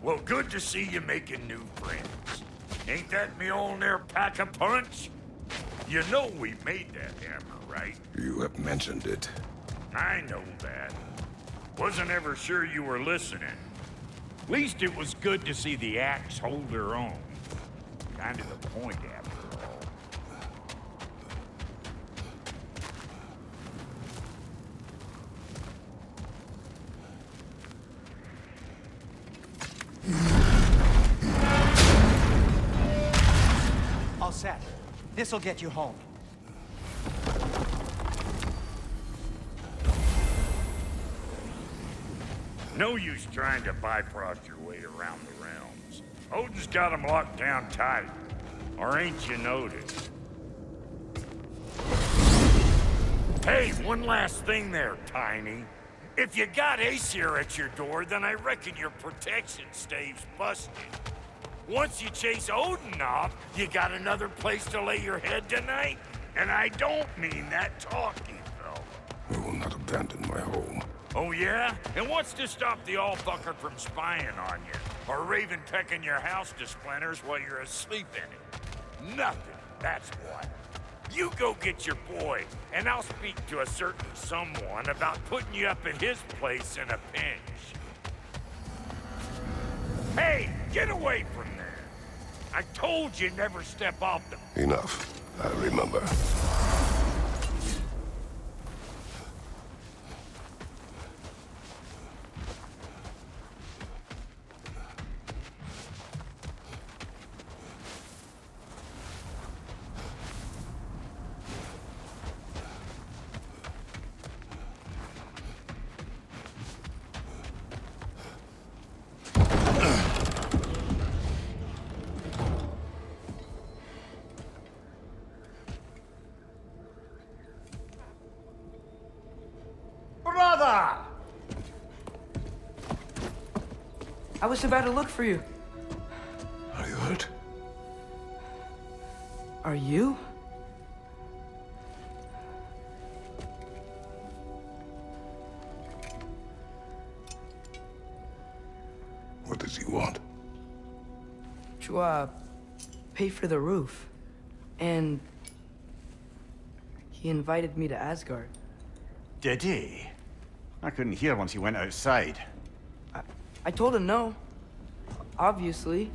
Well, good to see you making new friends. Ain't that me old there pack-a-punch? You know we made that hammer, right? You have mentioned it. I know that. Wasn't ever sure you were listening. Least it was good to see the axe hold her own. Kind of the point, after all. All set. This'll get you home. No use trying to Bifrost your way around the realms. Odin's got them locked down tight. Or ain't you noticed? Hey, one last thing there, Tiny. If you got Aesir at your door, then I reckon your protection stave's busted. Once you chase Odin off, you got another place to lay your head tonight? And I don't mean that talky, fella. I will not abandon my home. Oh yeah? And what's to stop the all-fucker from spying on you? Or Raven pecking your house to splinters while you're asleep in it? Nothing, that's what. You go get your boy, and I'll speak to a certain someone about putting you up at his place in a pinch. Hey, get away from there! I told you never step off the... Enough. I remember. Brother! I was about to look for you. Are you hurt? Are you? What does he want? To, pay for the roof. And... he invited me to Asgard. Did he? I couldn't hear once he went outside. I told him no. Obviously.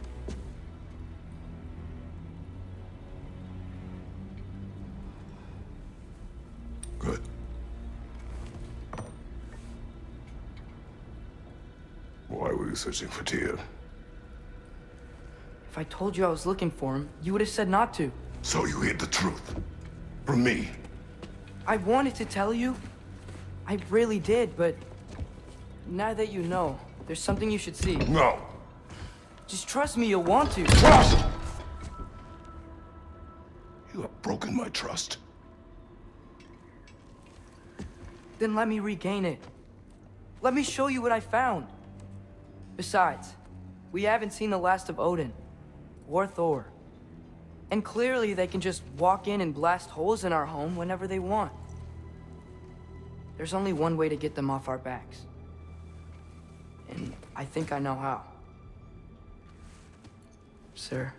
Good. Why were you searching for Tyr? If I told you I was looking for him, you would have said not to. So you hid the truth. From me. I wanted to tell you. I really did, but... now that you know, there's something you should see. No. Just trust me, you'll want to. Trust! You have broken my trust. Then let me regain it. Let me show you what I found. Besides, we haven't seen the last of Odin. Or Thor. And clearly they can just walk in and blast holes in our home whenever they want. There's only one way to get them off our backs. And I think I know how. Sir.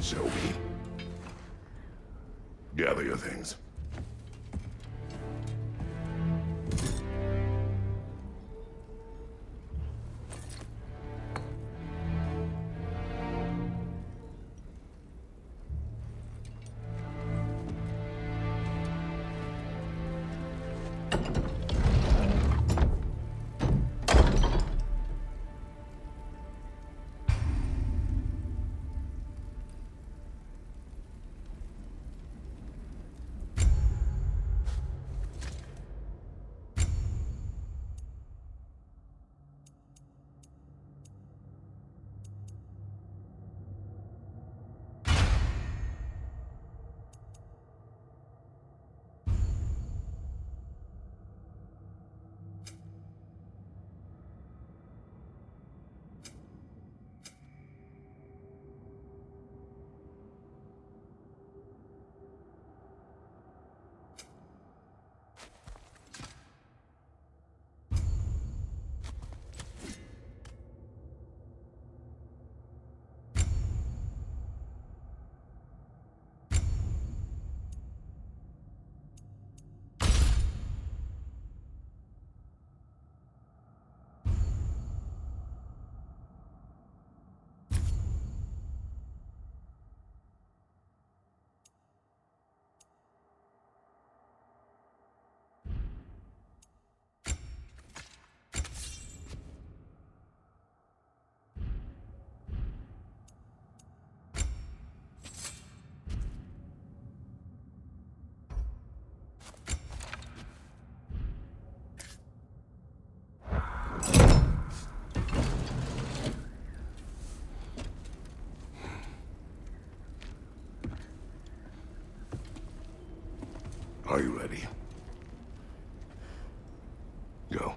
Show me. Gather your things. Are you ready? Go.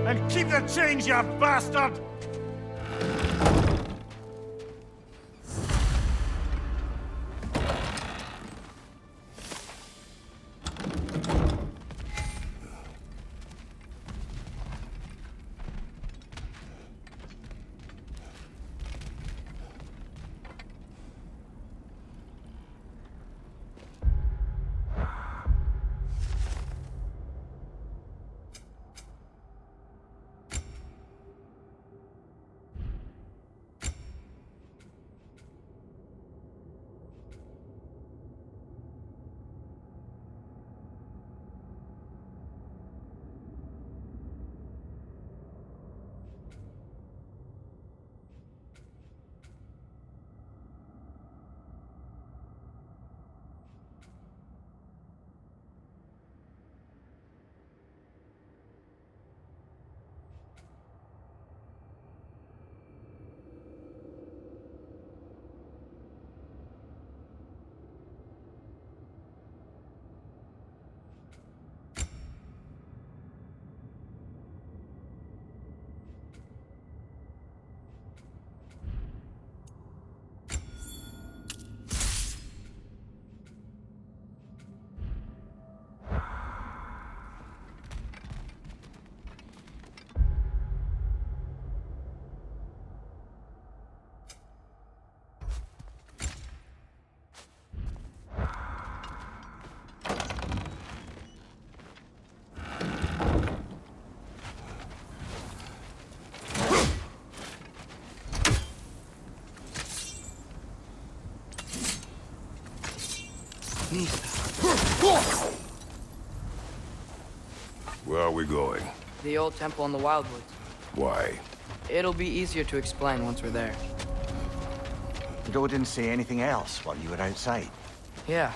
And keep the change, you bastard! Where are we going? The old temple in the Wildwoods. Why? It'll be easier to explain once we're there. Joe didn't say anything else while you were outside. Yeah.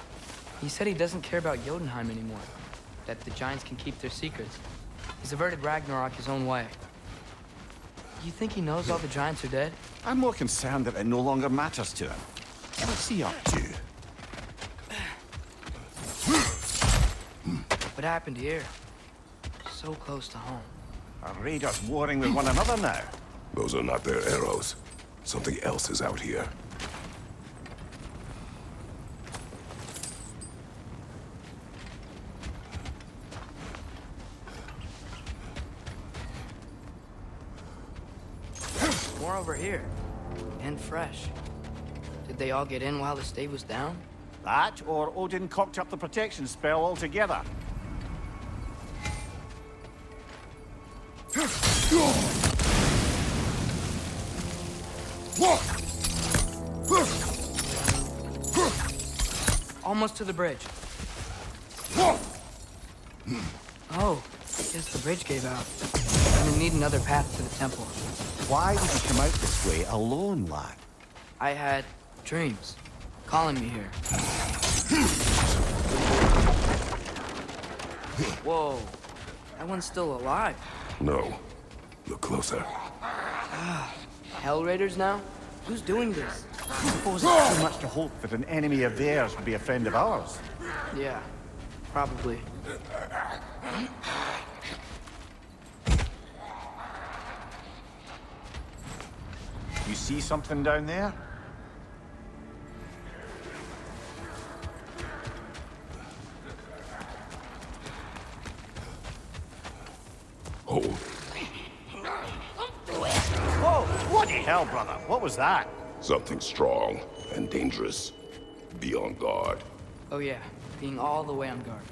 He said he doesn't care about Jotunheim anymore. That the Giants can keep their secrets. He's averted Ragnarok his own way. You think he knows all the Giants are dead? I'm more concerned that it no longer matters to him. What's he up to? What happened here? So close to home. Are raiders warring with one another now? Those are not their arrows. Something else is out here. More over here. And fresh. Did they all get in while the stave was down? That, or Odin cocked up the protection spell altogether. Almost to the bridge. Oh, guess the bridge gave out. I'm gonna need another path to the temple. Why did you come out this way alone, lad? I had dreams calling me here. Whoa, that one's still alive. No. Look closer. Hell Raiders now? Who's doing this? I suppose it's too much to hope that an enemy of theirs would be a friend of ours. Yeah, probably. You see something down there? Oh, Whoa! Bloody hell, brother! What was that? something strong and dangerous. Be on guard. Oh yeah, being all the way on guard.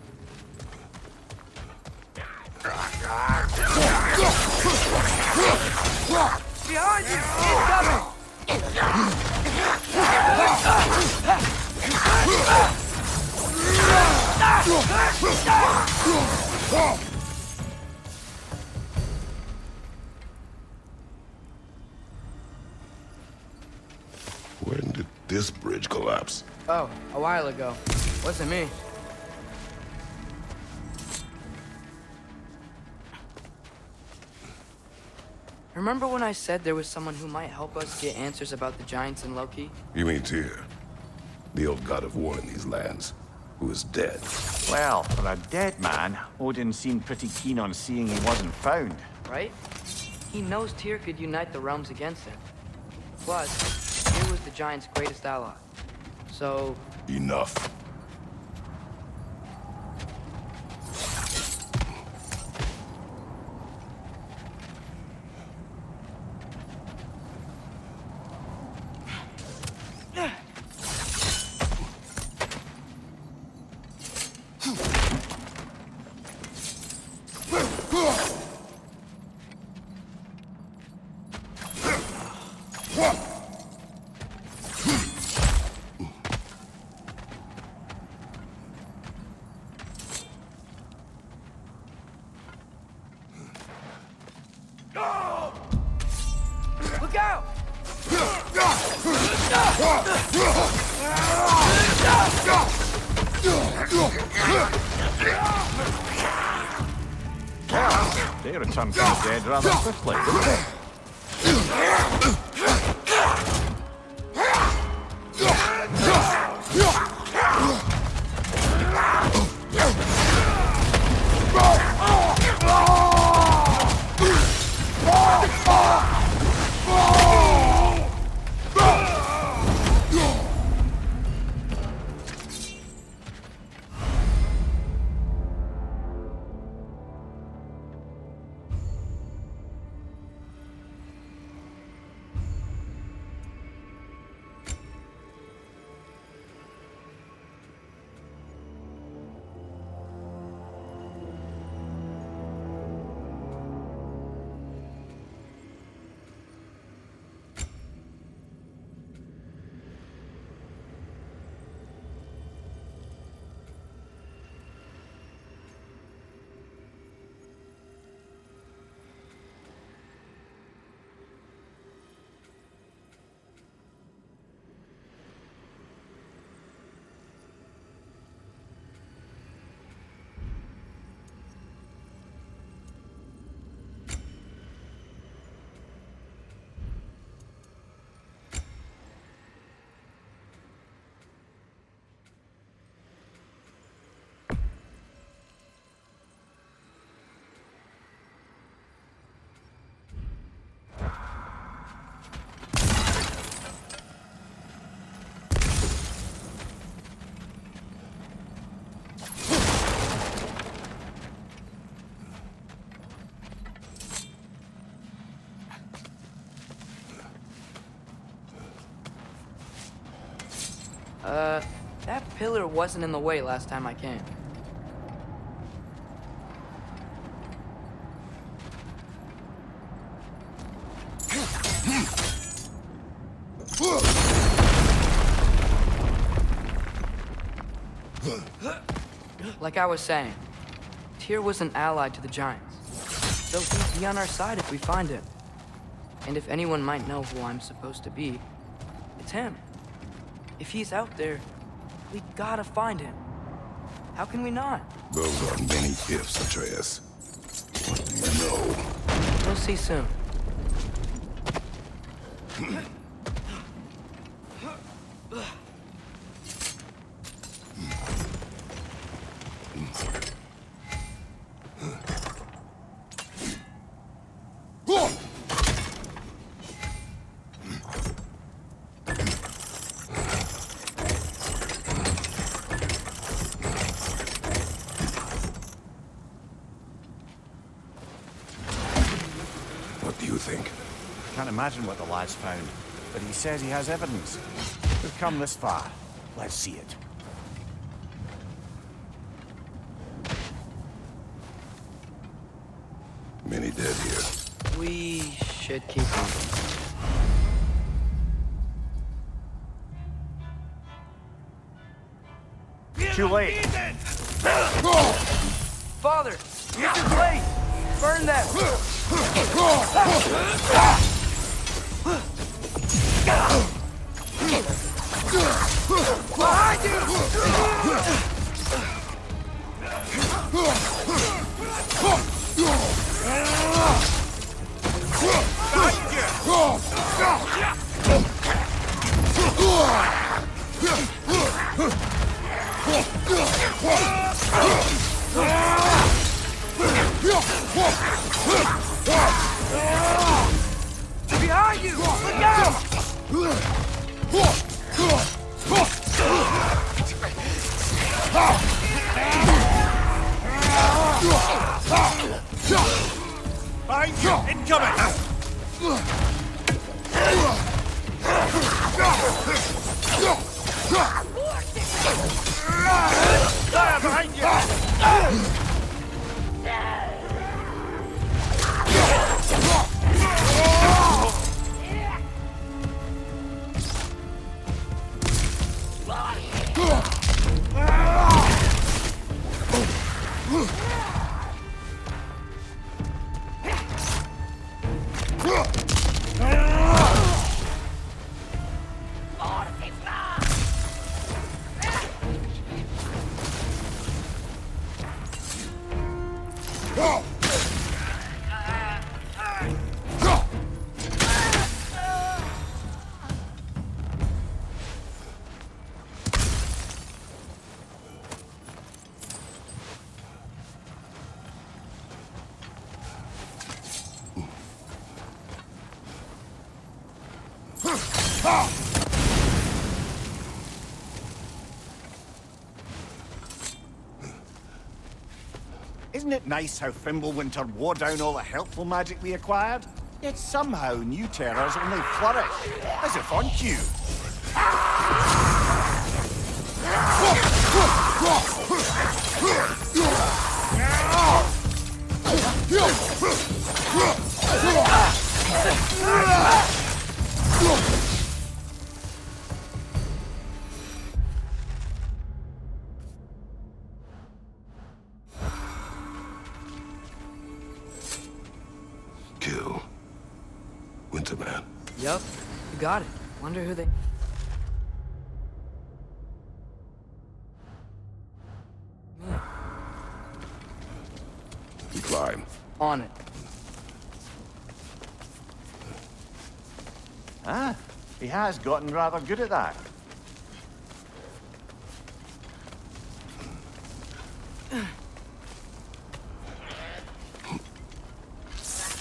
Behind you! Incoming! When did this bridge collapse? Oh, a while ago. Wasn't me. Remember when I said there was someone who might help us get answers about the giants and Loki? You mean Tyr, the old god of war in these lands, who is dead? Well, for a dead man, Odin seemed pretty keen on seeing he wasn't found. Right? He knows Tyr could unite the realms against him. Plus, Tyr was the giant's greatest ally. So... Enough. Look out! Well, they returned from the dead rather quickly, didn't they? That pillar wasn't in the way last time I came. Like I was saying, Tyr was an ally to the giants, so he'd be on our side if we find him. And if anyone might know who I'm supposed to be, it's him. If he's out there, we gotta find him. How can we not? Those are many ifs, Atreus. What do you know? We'll see soon. What do you think? Can't imagine what the lad's found, but he says he has evidence. We've come this far. Let's see it. Many dead here. We should keep moving. Too late. Father! Use your blade! Burn them! Behind you! Look out! Behind you! Incoming! Fire behind you! Isn't it nice how Fimbulwinter wore down all the helpful magic we acquired? Yet somehow new terrors only flourish, as if on cue. Kill. Winterman. Yup, you got it. Wonder who they... We climb. On it. Ah, he has gotten rather good at that.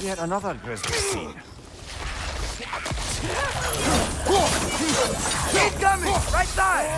Yet another grisly scene. He's coming! Right side!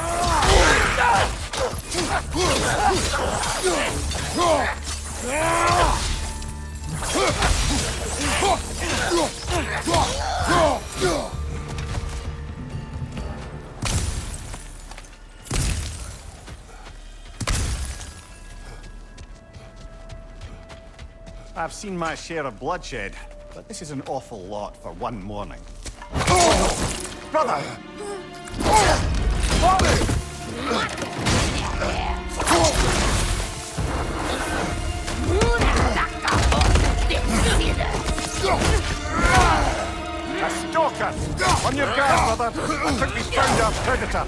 I've seen my share of bloodshed, but this is an awful lot for one morning. Brother! A stalker! On your guard, brother! I think we found our predator!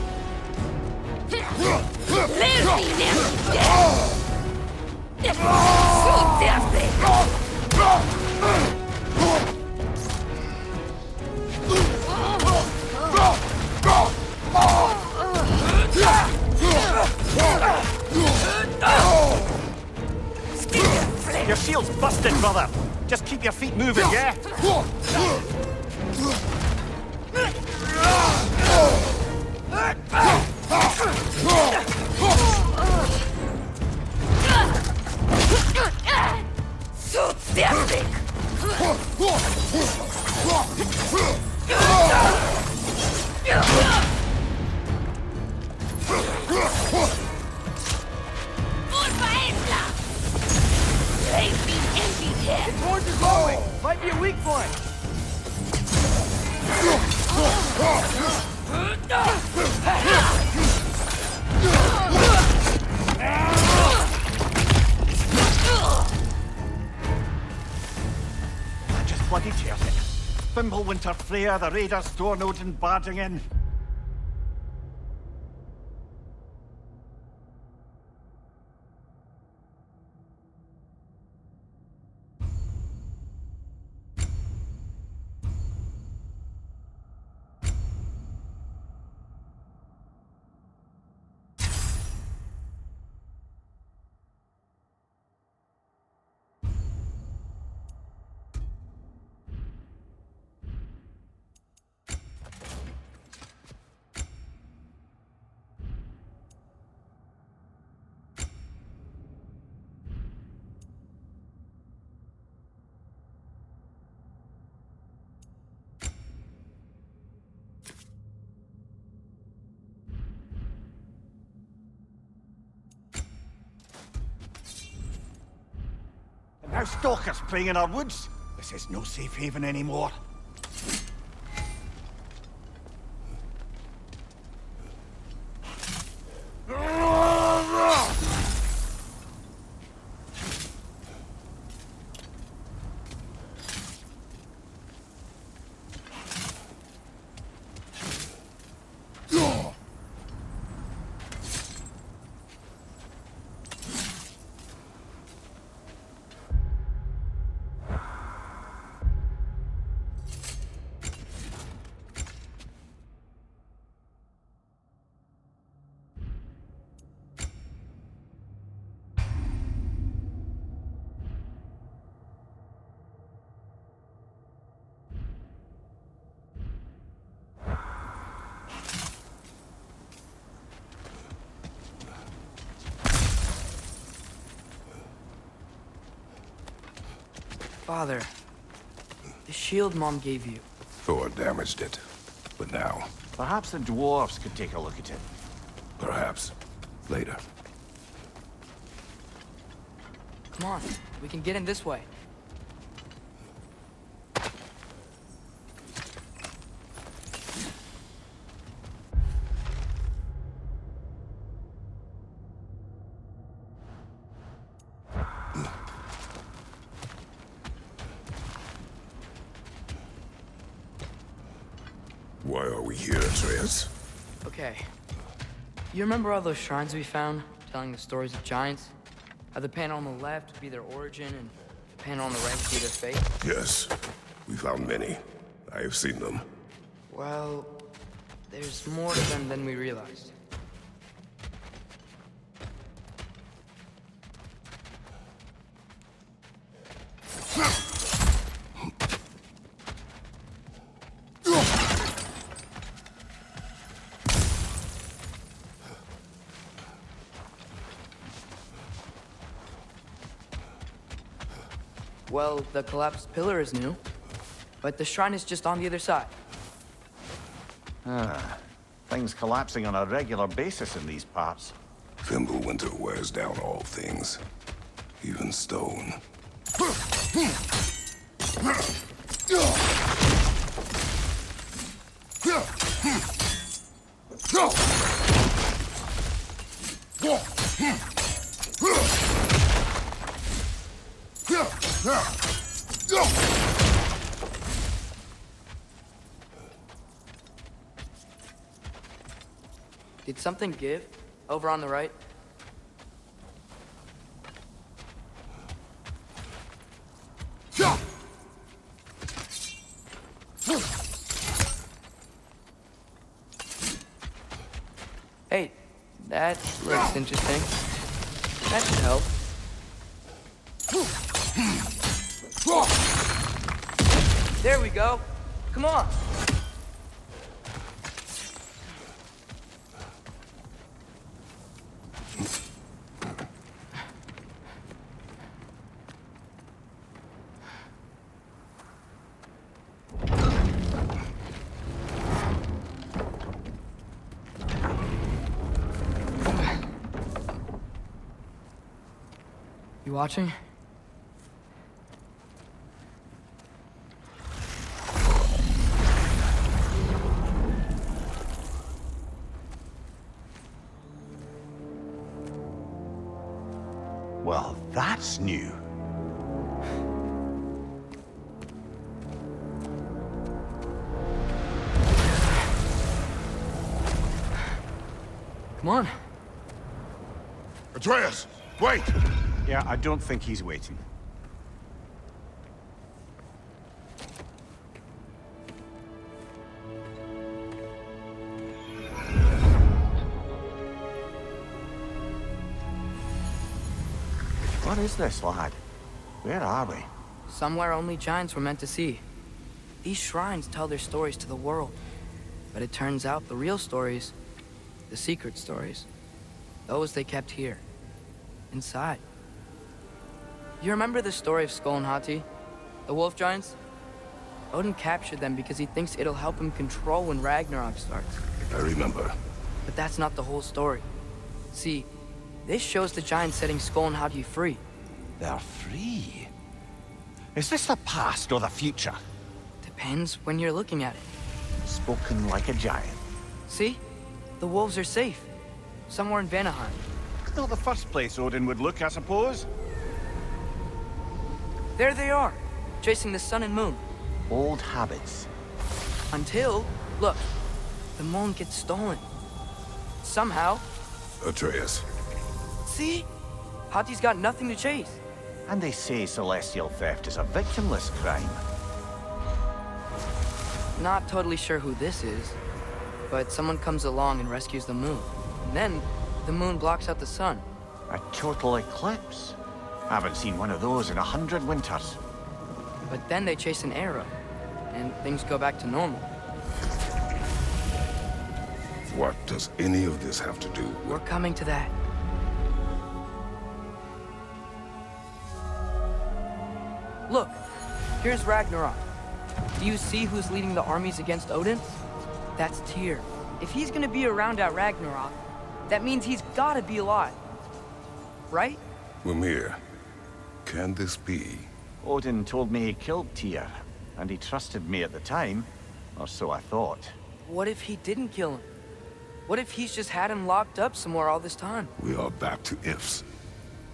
Your shield's busted, brother! Just keep your feet moving, yeah? Torch is glowing! Might be a weak point! Just bloody terrific. Fimbulwinter, Freya, the Raiders, Stornodin barging in. Now stalkers playing in our woods. This is no safe haven anymore. Father, the shield Mom gave you. Thor damaged it. But now, Perhaps the dwarves could take a look at it. perhaps, later. Come on, we can get in this way. Why are we here, Atreus? Okay. You remember all those shrines we found, telling the stories of giants? How the panel on the left would be their origin, and the panel on the right would be their fate? Yes, we found many. I have seen them. Well, there's more to them than we realized. Well, the collapsed pillar is new, but the shrine is just on the other side. Things collapsing on a regular basis in these parts. Fimbulwinter wears down all things, even stone. Did something give? Over on the right? Hey, that looks interesting. That should help. There we go. Come on. You watching? Well, that's new. Come on. Atreus, wait! Yeah, I don't think he's waiting. What is this, lad? Where are we? Somewhere only giants were meant to see. These shrines tell their stories to the world. But it turns out the real stories, the secret stories, those they kept here, inside. You remember the story of Skull and Hati? The wolf giants? Odin captured them because he thinks it'll help him control when Ragnarok starts. I remember. But that's not the whole story. See, this shows the giants setting Skull and Hati free. They're free. Is this the past or the future? Depends when you're looking at it. Spoken like a giant. See? The wolves are safe. Somewhere in Vanaheim. Not the first place Odin would look, I suppose. There they are, chasing the sun and moon. Old habits. Until, look, the moon gets stolen. Somehow. Atreus. See? Hati's got nothing to chase. And they say celestial theft is a victimless crime. Not totally sure who this is, but someone comes along and rescues the moon. And then, the moon blocks out the sun. A total eclipse. Haven't seen one of those in 100 winters. But then they chase an arrow, and things go back to normal. What does any of this have to do with... We're coming to that. Look, here's Ragnarok. Do you see who's leading the armies against Odin? That's Tyr. If he's gonna be around at Ragnarok, that means he's gotta be alive. Right? Mimir, can this be? Odin told me he killed Tyr, and he trusted me at the time, or so I thought. What if he didn't kill him? What if he's just had him locked up somewhere all this time? We are back to ifs.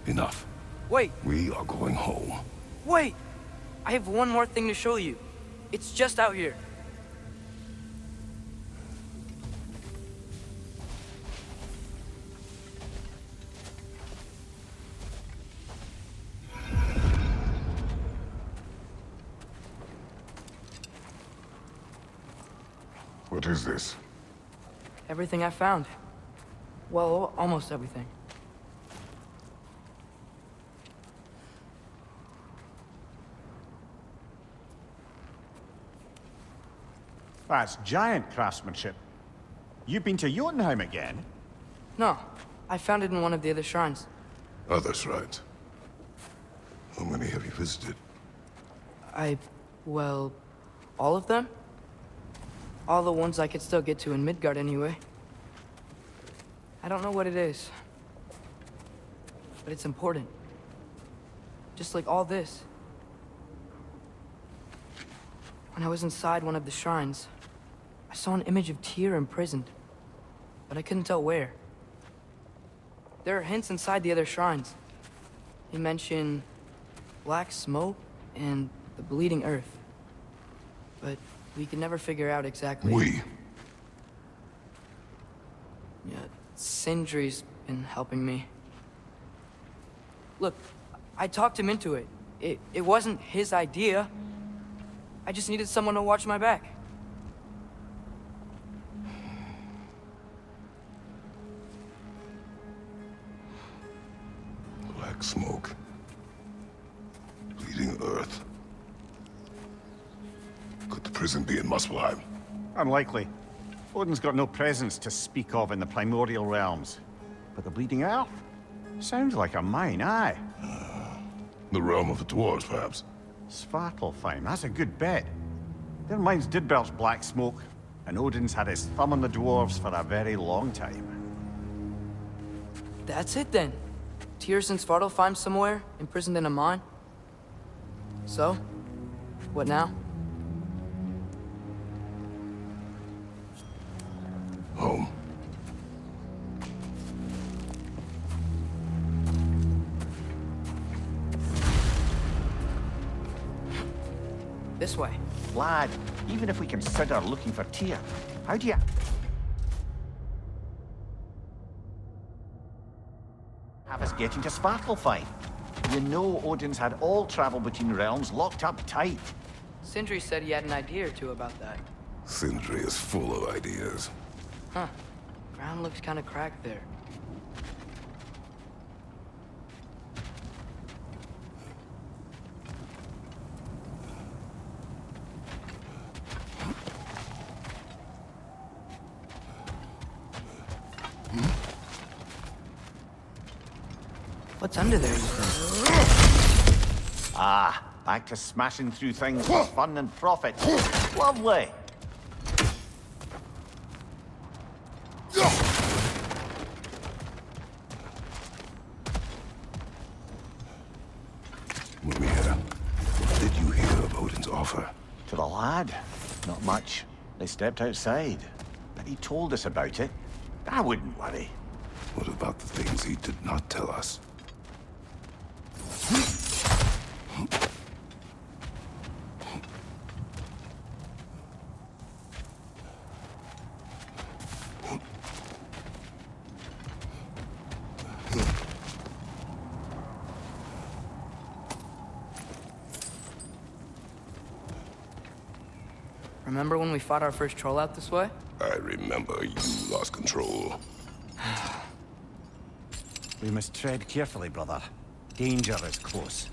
Enough. Wait, We are going home. wait! I have one more thing to show you. It's just out here. What is this? Everything I found. Well, almost everything. That's giant craftsmanship. You've been to Jotunheim again? No, I found it in one of the other shrines. Other shrines. How many have you visited? Well, all of them? All the ones I could still get to in Midgard anyway. I don't know what it is, but it's important. Just like all this. When I was inside one of the shrines, I saw an image of Tyr imprisoned, but I couldn't tell where. There are hints inside the other shrines. They mention black smoke and the bleeding earth. But we could never figure out exactly... We. Yeah, Sindri's been helping me. Look, I talked him into it. It wasn't his idea. I just needed someone to watch my back. Black smoke. Bleeding earth. Could the prison be in Muspelheim? Unlikely. Odin's got no presence to speak of in the primordial realms. But the Bleeding Earth? Sounds like a mine, aye. The realm of the dwarves, perhaps. Svartalfheim, that's a good bet. Their mines did belch black smoke, and Odin's had his thumb on the dwarves for a very long time. That's it then. Tyr's in Svartalfheim somewhere, imprisoned in a mine. So, what now? Home. This way. Lad, even if we consider looking for Tyr, how do you... have us getting to Svartalfheim? You know Odin's had all travel between realms locked up tight. Sindri said he had an idea or two about that. Sindri is full of ideas. Huh. Ground looks kind of cracked there. What's under there, you think? Ah, back to smashing through things for fun and profit. Lovely. Mimir, what did you offer? To the lad? Not much. They stepped outside. But he told us about it. I wouldn't worry. What about the things he did not tell us? Remember when we fought our first troll out this way? I remember you lost control. We must tread carefully, brother. Danger is close.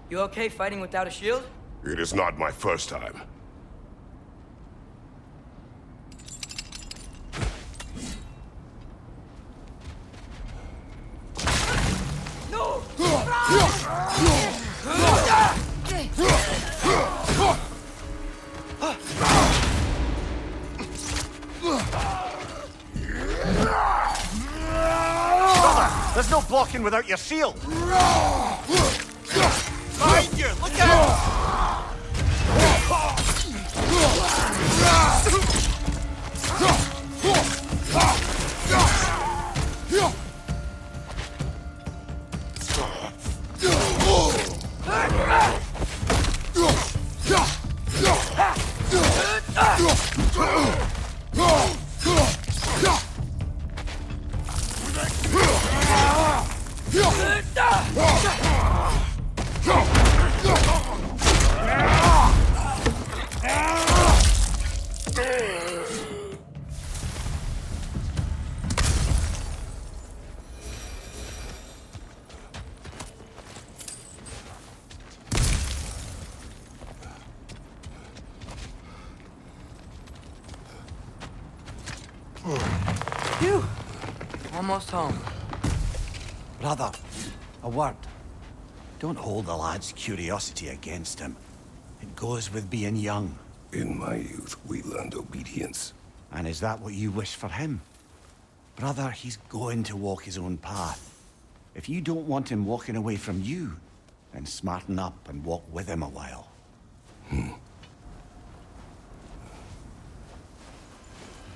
You okay fighting without a shield? It is not my first time. No! There's no blocking without your shield! Behind you! Look out! Phew! Almost home. Brother, a word. Don't hold the lad's curiosity against him. It goes with being young. In my youth, we learned obedience. And is that what you wish for him? Brother, he's going to walk his own path. If you don't want him walking away from you, then smarten up and walk with him a while.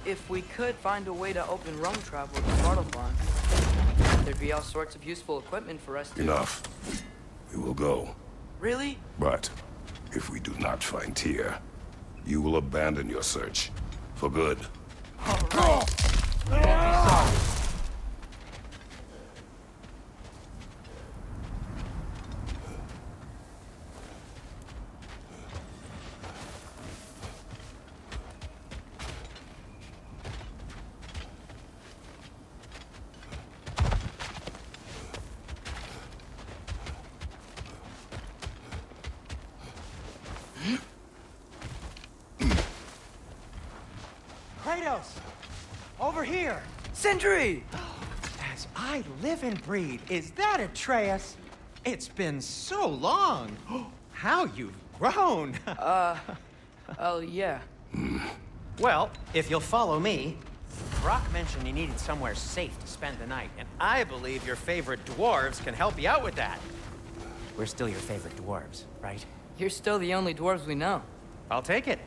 If we could find a way to open roam travel to Svartalfheim, there'd be all sorts of useful equipment for us to... Enough. We will go. Really? But if we do not find Tyr, you will abandon your search. For good. All right. Won't be sorry. Kratos! Over here! Sindri! As I live and breathe, is that Atreus? It's been so long! How you've grown! Oh, yeah. Well, if you'll follow me, Brock mentioned you needed somewhere safe to spend the night, and I believe your favorite dwarves can help you out with that. We're still your favorite dwarves, right? You're still the only dwarves we know. I'll take it.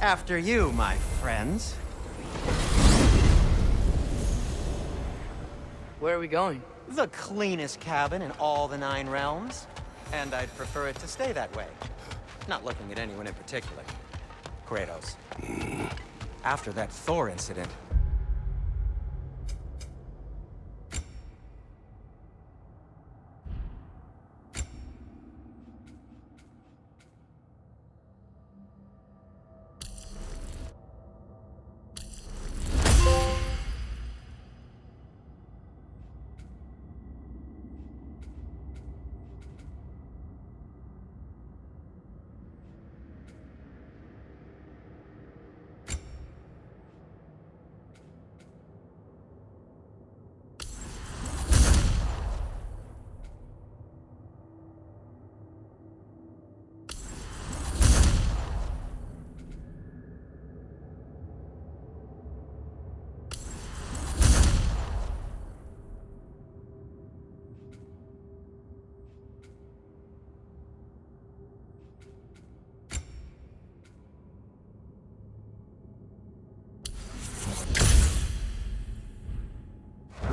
After you, my friends. Where are we going? The cleanest cabin in all the 9 realms. And I'd prefer it to stay that way. Not looking at anyone in particular. Kratos. After that Thor incident,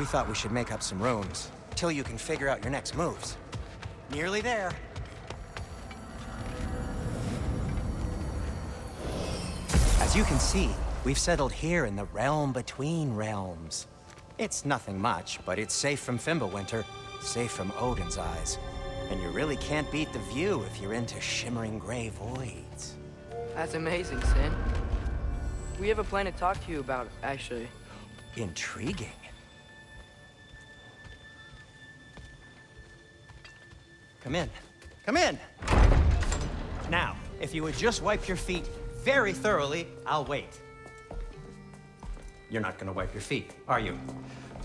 we thought we should make up some rooms, till you can figure out your next moves. Nearly there. As you can see, we've settled here in the realm between realms. It's nothing much, but it's safe from Fimbulwinter, safe from Odin's eyes. And you really can't beat the view if you're into shimmering gray voids. That's amazing, Sin. We have a plan to talk to you about, actually. Intriguing. Come in. Come in! Now, if you would just wipe your feet very thoroughly, I'll wait. You're not gonna wipe your feet, are you?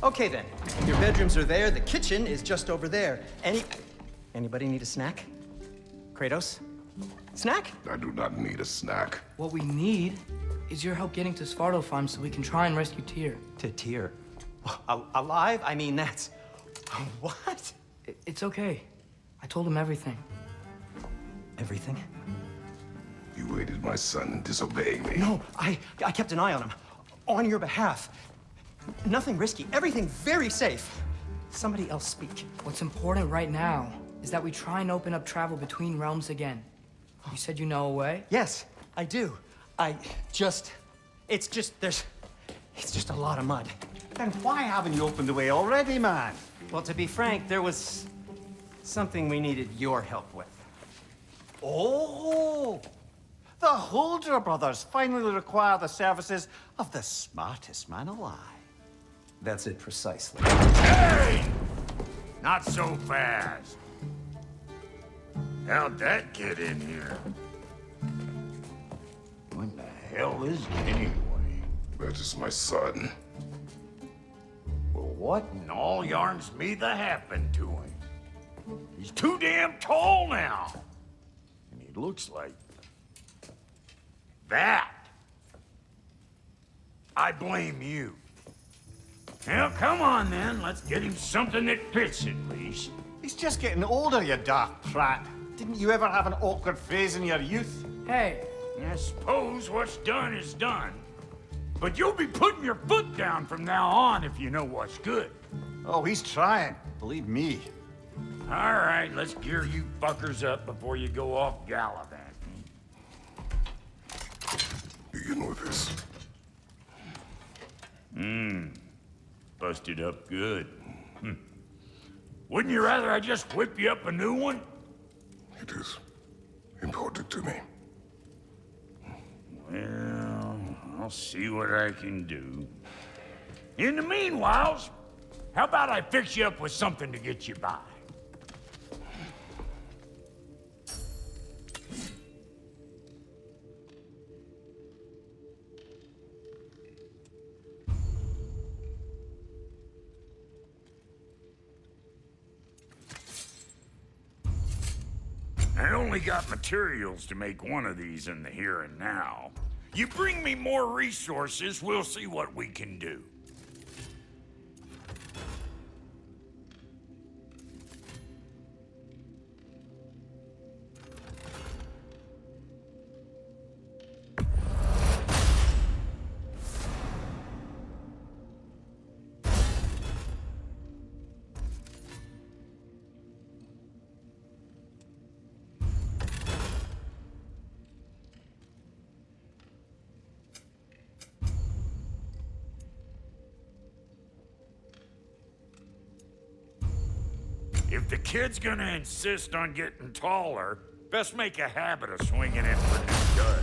Okay then. Your bedrooms are there, the kitchen is just over there. Anybody need a snack? Kratos? Snack? I do not need a snack. What we need is your help getting to Svartalfheim so we can try and rescue Tyr. To Tyr? Alive? I mean, that's... What? It's okay. I told him everything. Everything? You aided my son in disobeying me. No, I kept an eye on him. On your behalf. Nothing risky. Everything very safe. Somebody else speak. What's important right now is that we try and open up travel between realms again. You said you know a way? Yes, I do. It's just a lot of mud. Then why haven't you opened the way already, man? Well, to be frank, there was something we needed your help with. Oh! The Holder brothers finally require the services of the smartest man alive. That's it precisely. Hey! Not so fast. How'd that get in here? What the hell is it anyway? That is my son. Well, what in all Yarns me the happened to him. He's too damn tall now. And he looks like that. I blame you. Well, come on then. Let's get him something that fits at least. He's just getting older, you dark prat. Didn't you ever have an awkward phase in your youth? Hey, I suppose what's done is done. But you'll be putting your foot down from now on if you know what's good. Oh, he's trying. Believe me. All right, let's gear you fuckers up before you go off gallivanting. Begin with this. Busted up good. Wouldn't you rather I just whip you up a new one? It is important to me. Well, I'll see what I can do. In the meanwhile, how about I fix you up with something to get you by? I only got materials to make one of these in the here and now. You bring me more resources, we'll see what we can do. If the kid's gonna insist on getting taller, best make a habit of swinging in for new duds.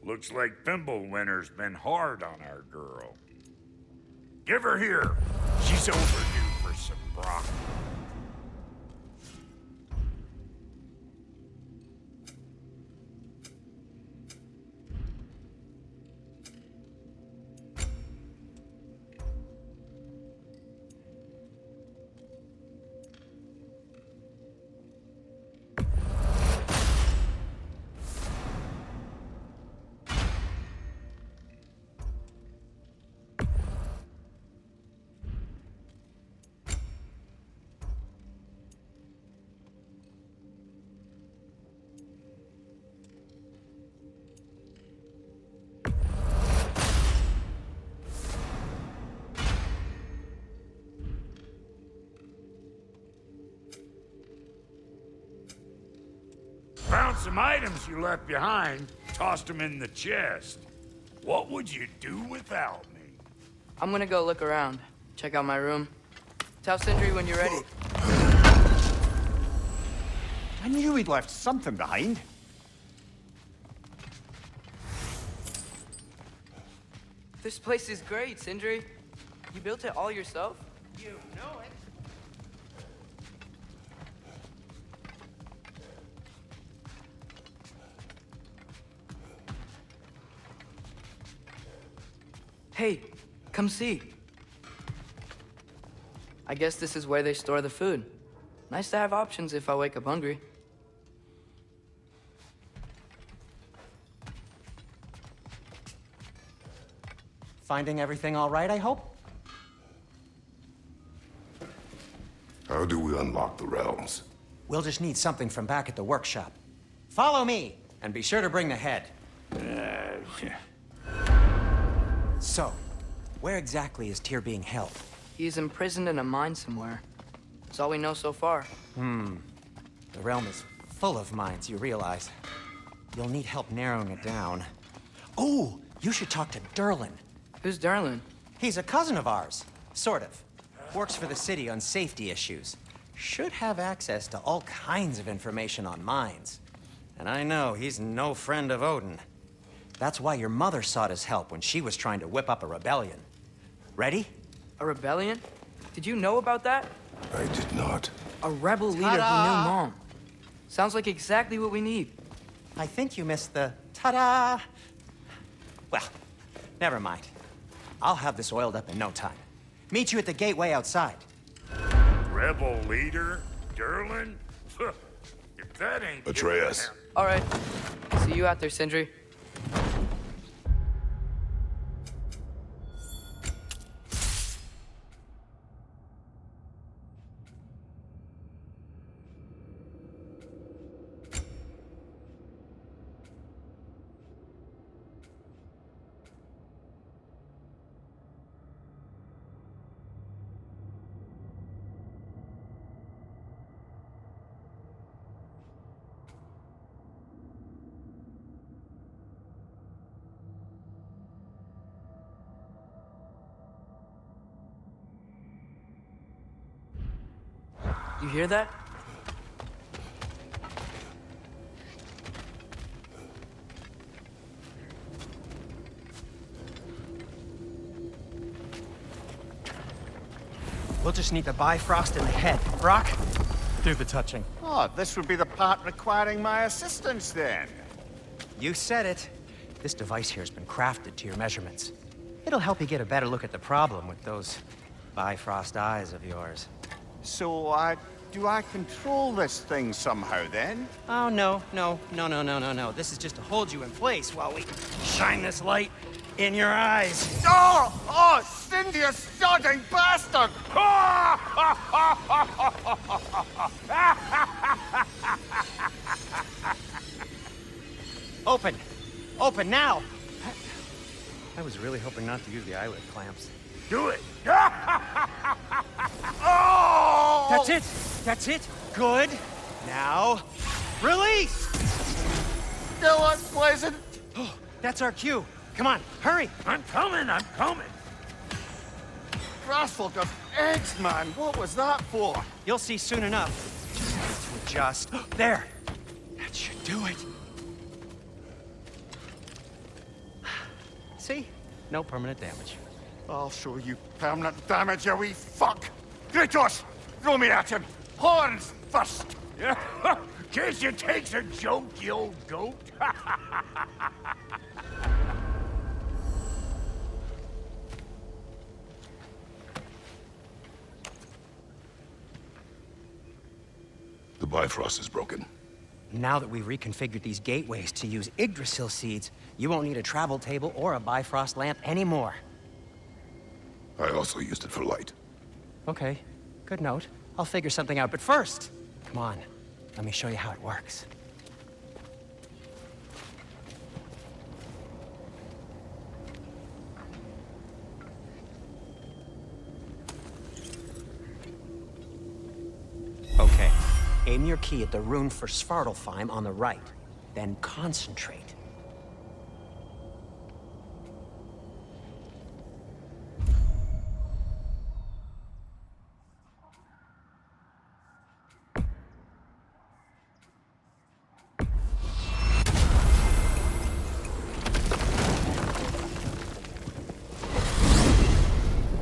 Looks like Fimbulwinter's been hard on our girl. Give her here. She's overdue for some broccoli. some items you left behind, tossed them in the chest. What would you do without me? I'm gonna go look around. Check out my room. Tell Sindri when you're ready. I knew he'd left something behind. This place is great, Sindri. You built it all yourself? You know it. Hey, come see. I guess this is where they store the food. Nice to have options if I wake up hungry. Finding everything all right, I hope? How do we unlock the realms? We'll just need something from back at the workshop. Follow me, and be sure to bring the head. So, where exactly is Tyr being held? He's imprisoned in a mine somewhere. That's all we know so far. The realm is full of mines, you realize. You'll need help narrowing it down. Oh, you should talk to Derlin. Who's Derlin? He's a cousin of ours, sort of. Works for the city on safety issues. Should have access to all kinds of information on mines. And I know he's no friend of Odin. That's why your mother sought his help when she was trying to whip up a rebellion. Ready? A rebellion? Did you know about that? I did not. A rebel leader who knew Mom. Sounds like exactly what we need. I think you missed the ta-da. Well, never mind. I'll have this oiled up in no time. Meet you at the gateway outside. Rebel leader? Derlin? If that ain't... Atreus. All right. See you out there, Sindri. You hear that? We'll just need the Bifrost in the head. Brock, do the touching. Oh, this would be the part requiring my assistance then. You said it. This device here has been crafted to your measurements. It'll help you get a better look at the problem with those Bifrost eyes of yours. So, do I control this thing somehow then? Oh, no. This is just to hold you in place while we shine this light in your eyes. Oh, Cindy, you sodding bastard! Open! Open now! I was really hoping not to use the eyelid clamps. Do it! Oh! That's it! That's it! Good! Now, release! Still unpleasant. Oh, that's our cue. Come on, hurry! I'm coming! Grassful of eggs, man. What was that for? You'll see soon enough. To adjust. There! That should do it. See? No permanent damage. I'll show you permanent damage, you wee fuck! Kratos! Throw me at him! Horns first! Yeah, case you takes a joke, you old goat. The Bifrost is broken. Now that we've reconfigured these gateways to use Yggdrasil seeds, you won't need a travel table or a Bifrost lamp anymore. I also used it for light. Okay, good note. I'll figure something out, but first, come on, let me show you how it works. Okay, aim your key at the rune for Svartalfheim on the right. then concentrate.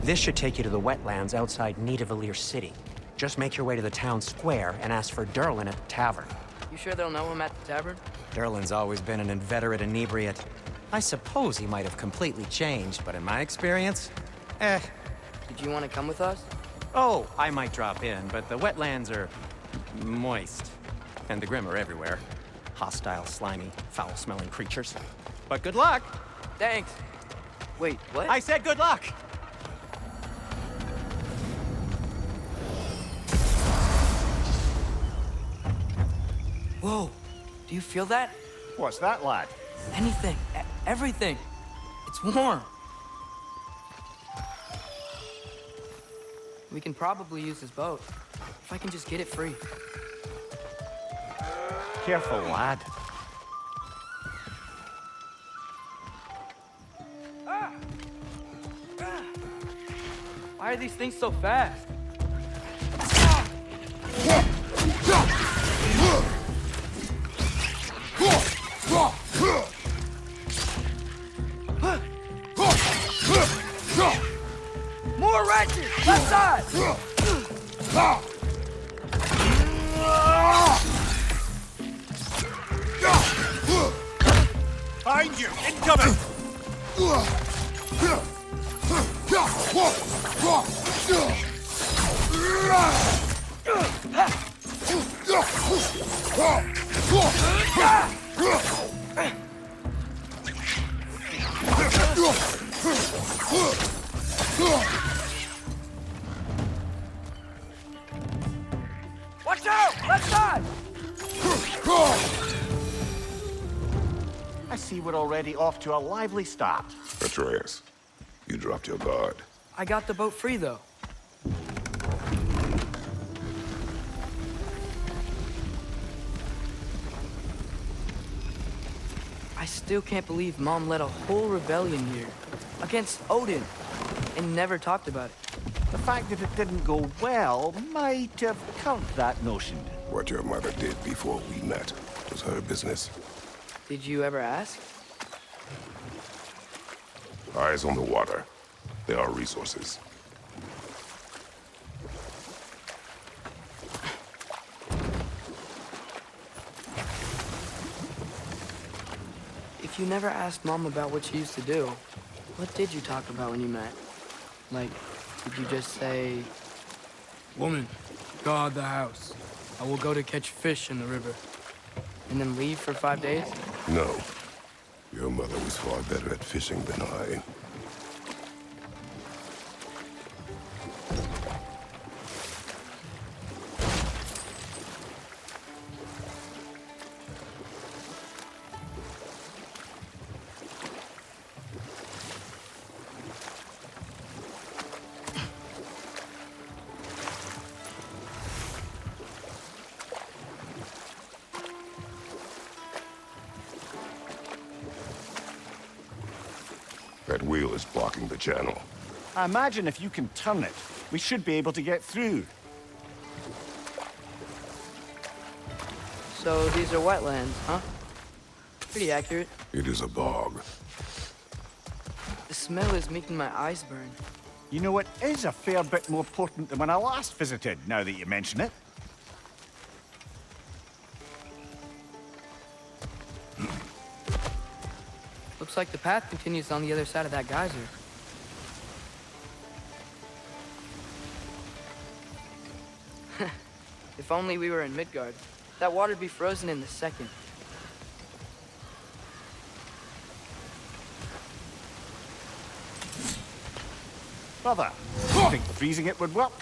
This should take you to the wetlands outside Nidavellir City. Just make your way to the town square and ask for Derlin at the tavern. You sure they'll know him at the tavern? Derlin's always been an inveterate inebriate. I suppose he might have completely changed, but in my experience, Did you want to come with us? Oh, I might drop in, but the wetlands are moist. And the Grim are everywhere. Hostile, slimy, foul-smelling creatures. But good luck! Thanks. Wait, what? I said good luck! Whoa, do you feel that? What's that, lad? Anything, everything. It's warm. We can probably use this boat. If I can just get it free. Careful, lad. Why are these things so fast? More wrenches! Left side! Find you! Incoming! Watch out! Left side! I see we're already off to a lively start. Atreus, you dropped your guard. I got the boat free, though. I still can't believe Mom led a whole rebellion here. Against Odin. And never talked about it. The fact that it didn't go well might have curbed that notion. What your mother did before we met was her business. Did you ever ask? Eyes on the water. There are resources. If you never asked Mom about what she used to do, what did you talk about when you met? Like, did you just say... Woman, guard the house. I will go to catch fish in the river. And then leave for 5 days? No. Your mother was far better at fishing than I. That wheel is blocking the channel. I imagine if you can turn it, we should be able to get through. So these are wetlands, huh? Pretty accurate. It is a bog. The smell is making my eyes burn. You know, it is a fair bit more potent than when I last visited, now that you mention it. Looks like the path continues on the other side of that geyser. If only we were in Midgard. That water'd be frozen in a second. Brother, you think freezing it would work?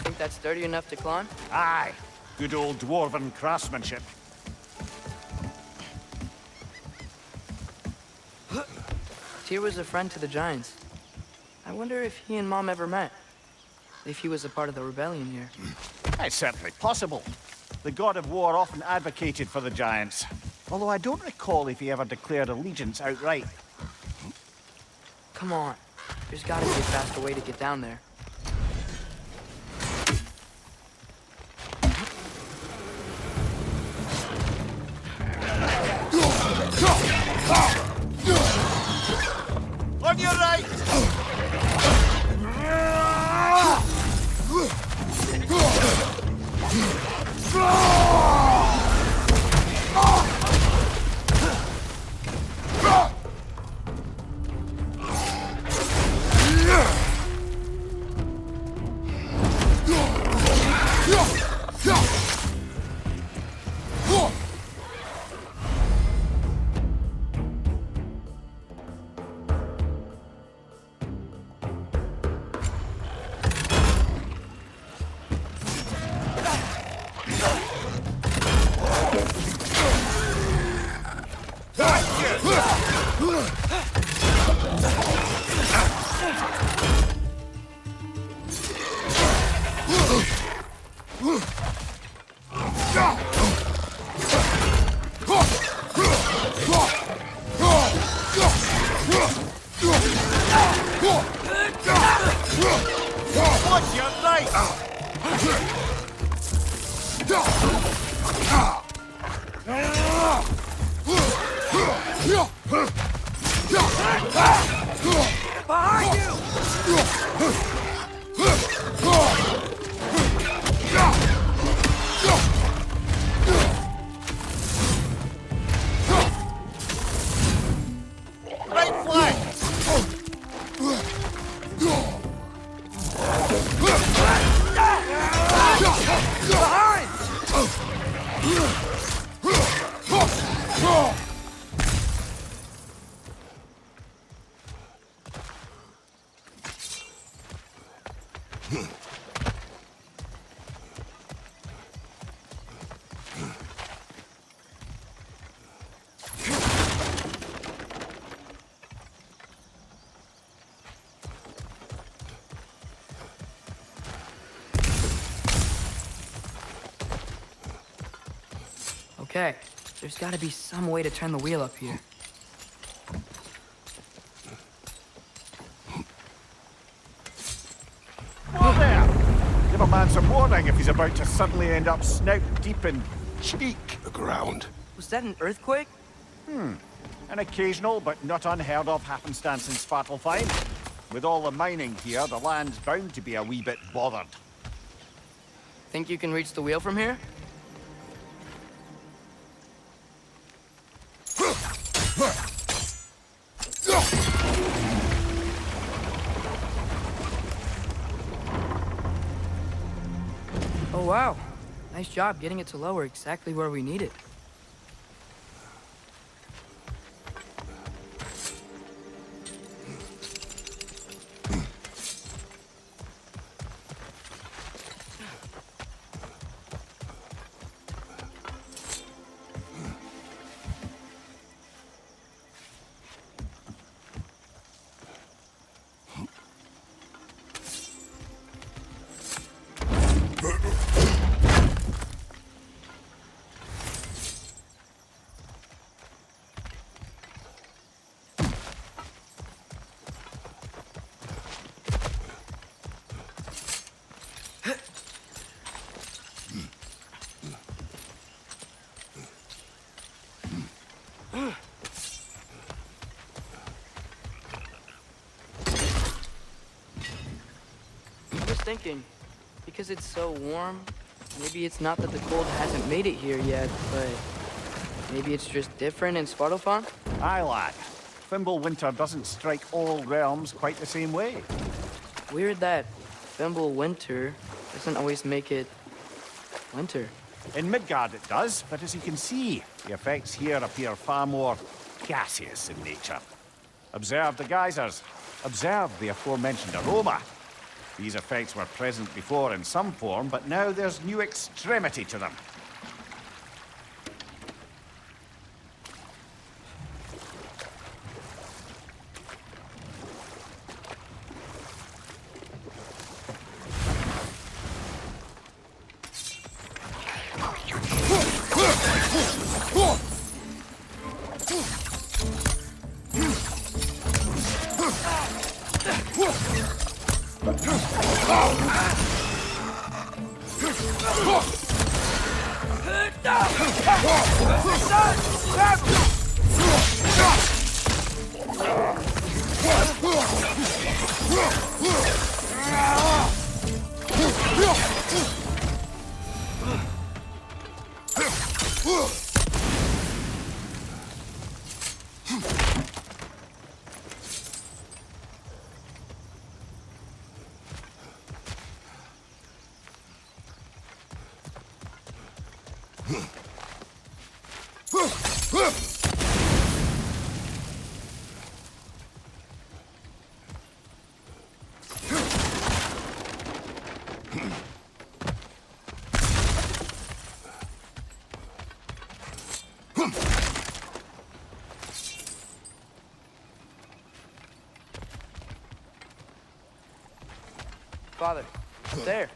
Think that's sturdy enough to climb? Aye. Good old dwarven craftsmanship. Tyr was a friend to the Giants. I wonder if he and Mom ever met. If he was a part of the rebellion here. It's certainly possible. The god of war often advocated for the Giants. Although I don't recall if he ever declared allegiance outright. Come on. There's gotta be a faster way to get down there. On your right! What's your right? Behind you! Right flank! Okay, there's gotta be some way to turn the wheel up here. Whoa there! Give a man some warning if he's about to suddenly end up snout deep in cheek. The ground. Was that an earthquake? An occasional but not unheard of happenstance in Svartalfheim. With all the mining here, the land's bound to be a wee bit bothered. Think you can reach the wheel from here? Oh wow. Nice job getting it to lower exactly where we need it. thinking, because it's so warm, maybe it's not that the cold hasn't made it here yet, but maybe it's just different in Svartalfheim? Aye, lad. Fimble winter doesn't strike all realms quite the same way. Weird that Fimble winter doesn't always make it winter. In Midgard it does, but as you can see, the effects here appear far more gaseous in nature. Observe the geysers. Observe the aforementioned aroma. These effects were present before in some form, but now there's new extremity to them. Father, there.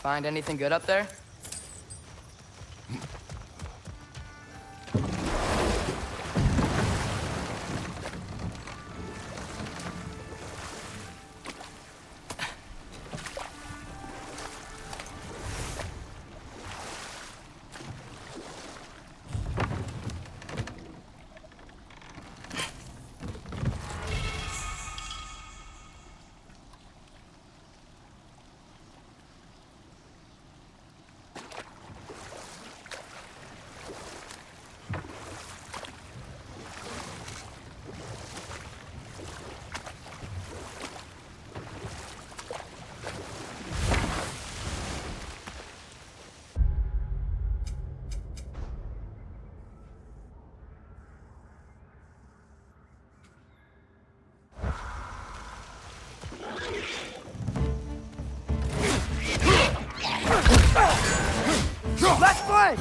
Find anything good up there? Let's play!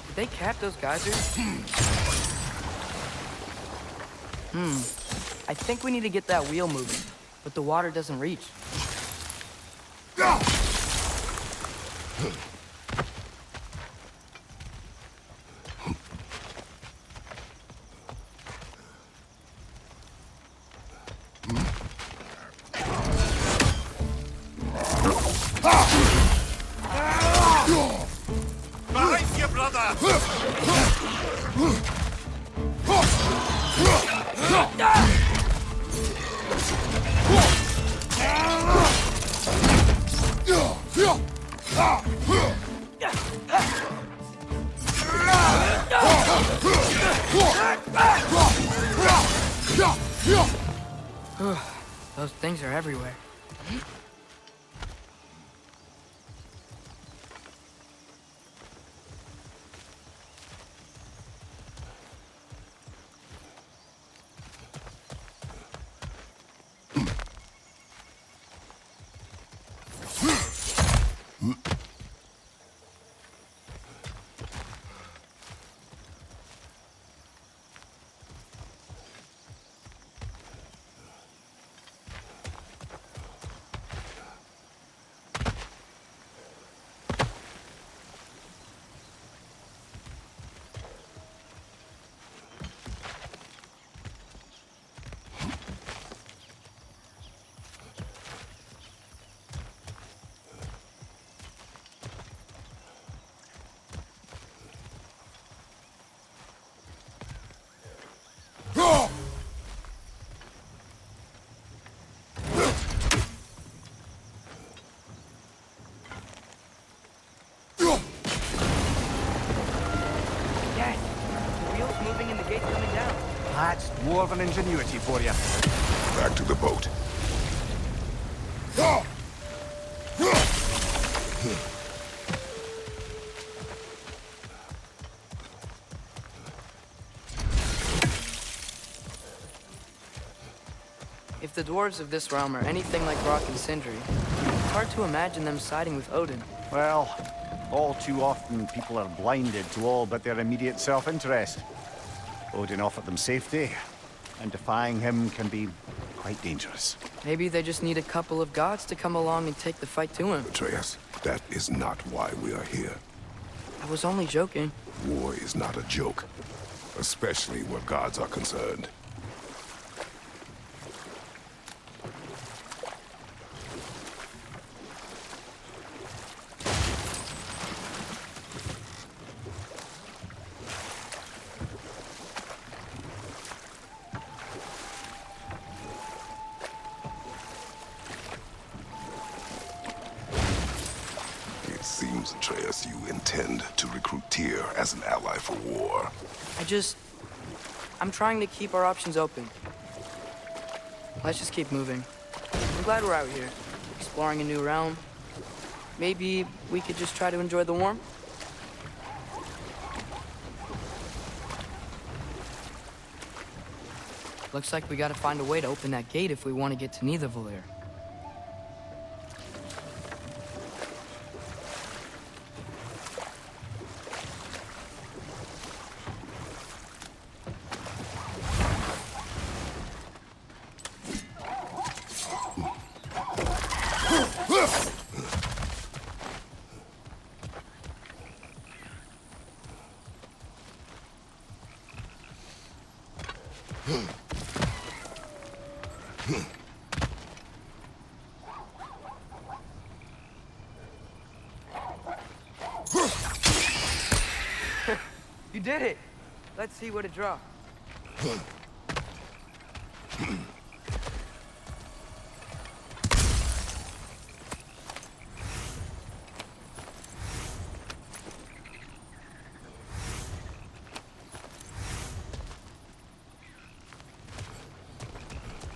Did they cap those geysers? I think we need to get that wheel moving. but the water doesn't reach. Behind you, brother! Those things are everywhere. Yes! The wheel's moving and the gate's coming down. That's dwarven ingenuity for you. Back to the boat. If the dwarves of this realm are anything like Rock and Sindri, it's hard to imagine them siding with Odin. Well, all too often people are blinded to all but their immediate self-interest. Odin offered them safety, and defying him can be quite dangerous. Maybe they just need a couple of gods to come along and take the fight to him. Atreus, that is not why we are here. I was only joking. War is not a joke, especially where gods are concerned. It seems, Atreus, you intend to recruit Tyr as an ally for war. I'm trying to keep our options open. Let's just keep moving. I'm glad we're out here, exploring a new realm. Maybe we could just try to enjoy the warmth? Looks like we gotta find a way to open that gate if we want to get to Nidavellir. You did it! Let's see what it dropped.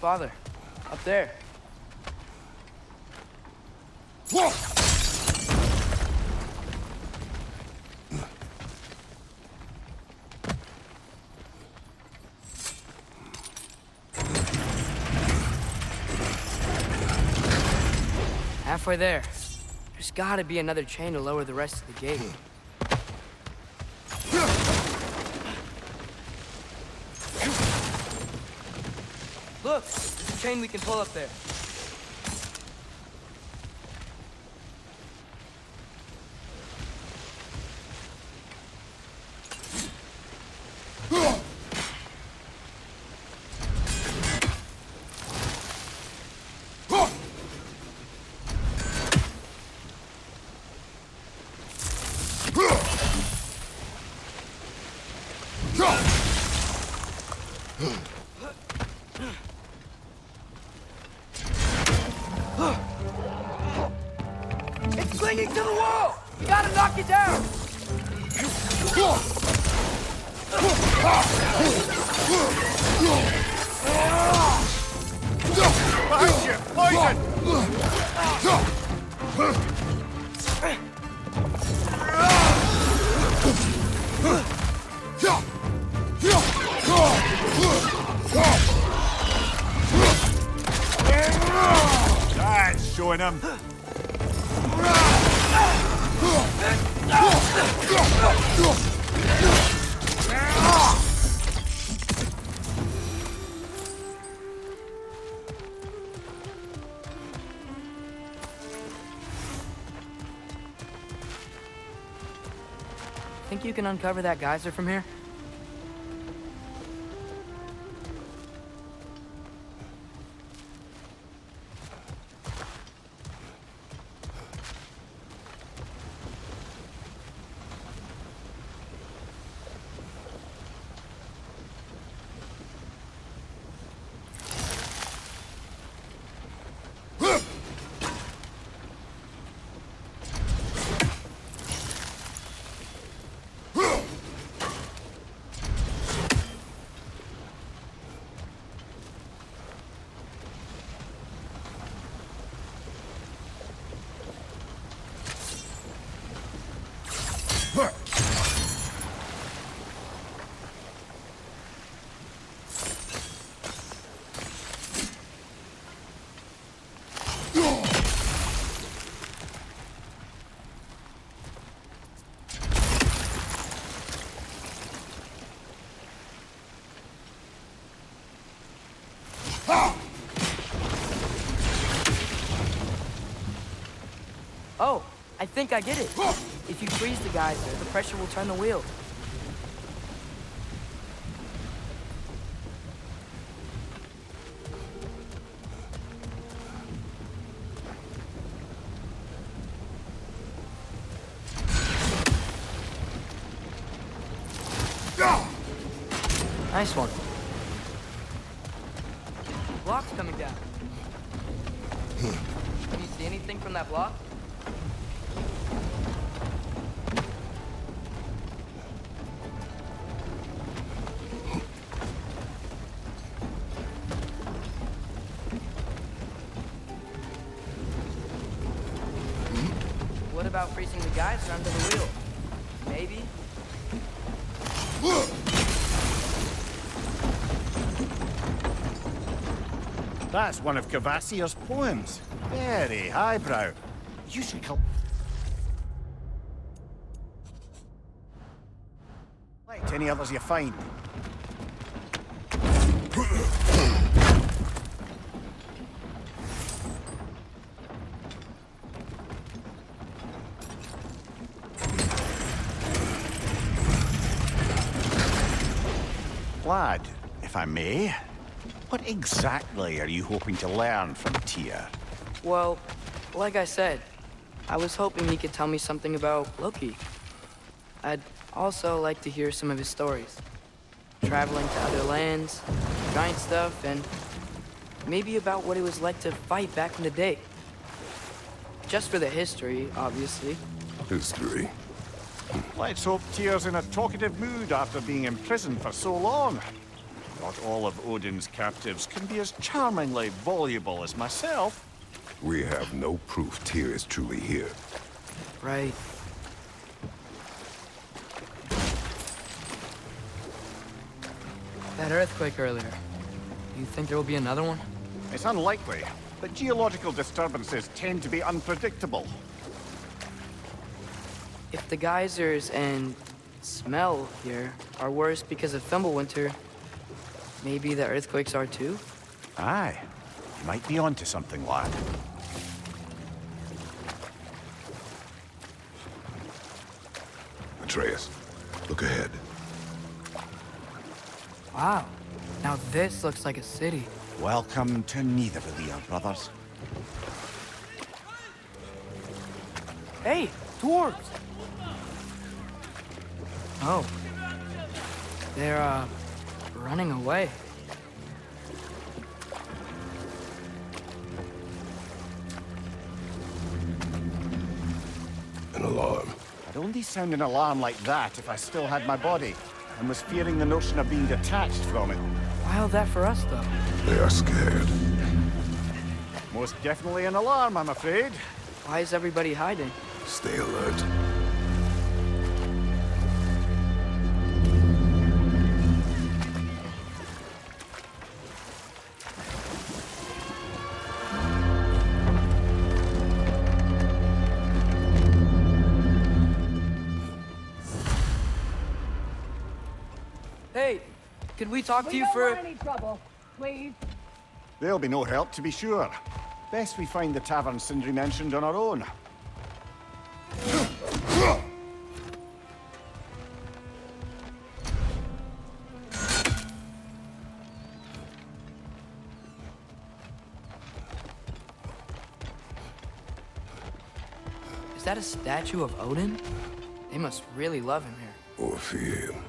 Father, up there. Halfway there. There's gotta be another chain to lower the rest of the gate. Look! There's a chain we can pull up there. It's clinging to the wall! We gotta knock it down! Behind you! Poison! That's showing him. Think you can uncover that geyser from here? Oh, I think I get it. If you freeze the geyser, the pressure will turn the wheel. Nice one. Block's coming down. Can you see anything from that block? What about freezing the geyser under the wheel? Maybe? That's one of Cavassier's poems. Very highbrow. You should collect any others you find. Lad, if I may, what exactly are you hoping to learn from Tyr? Well, like I said, I was hoping he could tell me something about Loki. I'd also like to hear some of his stories. Traveling to other lands, giant stuff, and maybe about what it was like to fight back in the day. Just for the history, obviously. History. Let's hope Tyr's in a talkative mood after being imprisoned for so long. Not all of Odin's captives can be as charmingly voluble as myself. We have no proof Tyr is truly here. Right. That earthquake earlier. You think there will be another one? It's unlikely, but geological disturbances tend to be unpredictable. If the geysers and smell here are worse because of Fimbulwinter, maybe the earthquakes are too? Aye, you might be onto something, lad. Atreus, look ahead. Wow. Now this looks like a city. Welcome to Nidavellir, brothers. Hey, dwarves! Oh. They're, running away. An alarm. I'd only sound an alarm like that if I still had my body, and was fearing the notion of being detached from it. Why all that for us, though? They are scared. Most definitely an alarm, I'm afraid. Why is everybody hiding? Stay alert. Hey, could we talk to you don't for... want any trouble, please. There'll be no help, to be sure. Best we find the tavern Sindri mentioned on our own. Is that a statue of Odin? They must really love him here. Or fear him.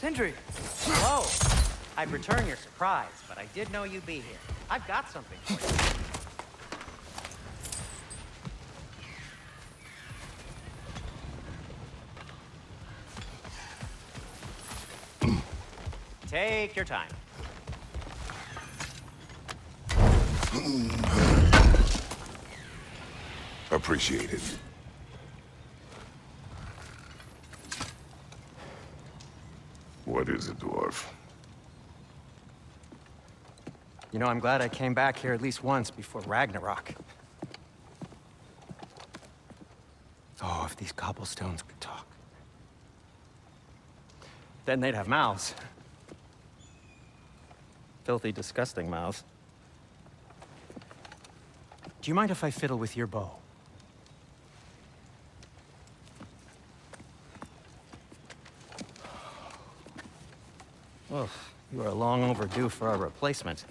Sindri! Hello. I'd return your surprise, but I did know you'd be here. I've got something for you. Take your time. Appreciate it. What is it, dwarf? You know, I'm glad I came back here at least once before Ragnarok. Oh, if these cobblestones could talk. Then they'd have mouths. Filthy, disgusting mouths. Do you mind if I fiddle with your bow? Well, you are long overdue for a replacement.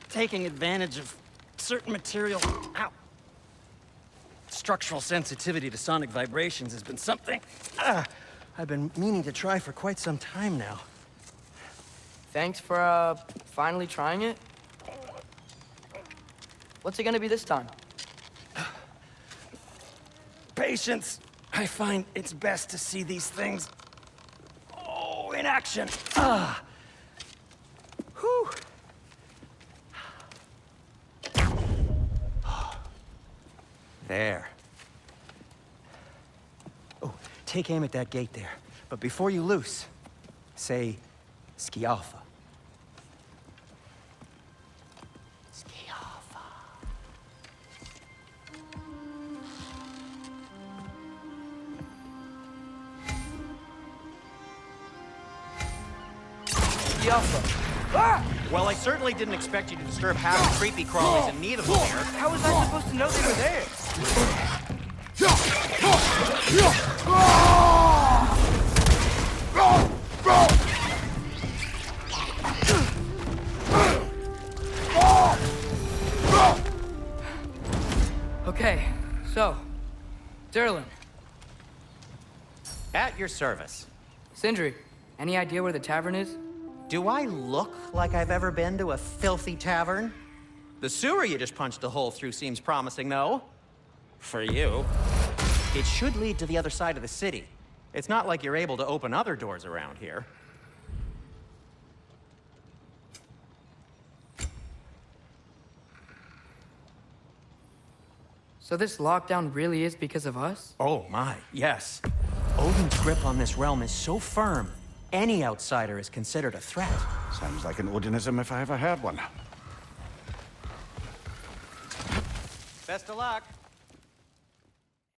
Taking advantage of certain material... Ow! Structural sensitivity to sonic vibrations has been something I've been meaning to try for quite some time now. Thanks for, finally trying it. What's it gonna be this time? Patience. I find it's best to see these things... in action. Whew. There. Oh, take aim at that gate there. But before you loose, say, Skialfa. Skialfa. Skialfa. Ah! Well, I certainly didn't expect you to disturb half the creepy crawlies in need of them here. How was I supposed to know they were there? Okay, so, Derlin. At your service. Sindri, any idea where the tavern is? Do I look like I've ever been to a filthy tavern? The sewer you just punched a hole through seems promising, though. For you. It should lead to the other side of the city. It's not like you're able to open other doors around here. So this lockdown really is because of us? Oh my, yes. Odin's grip on this realm is so firm, any outsider is considered a threat. Sounds like an Odinism if I ever heard one. Best of luck.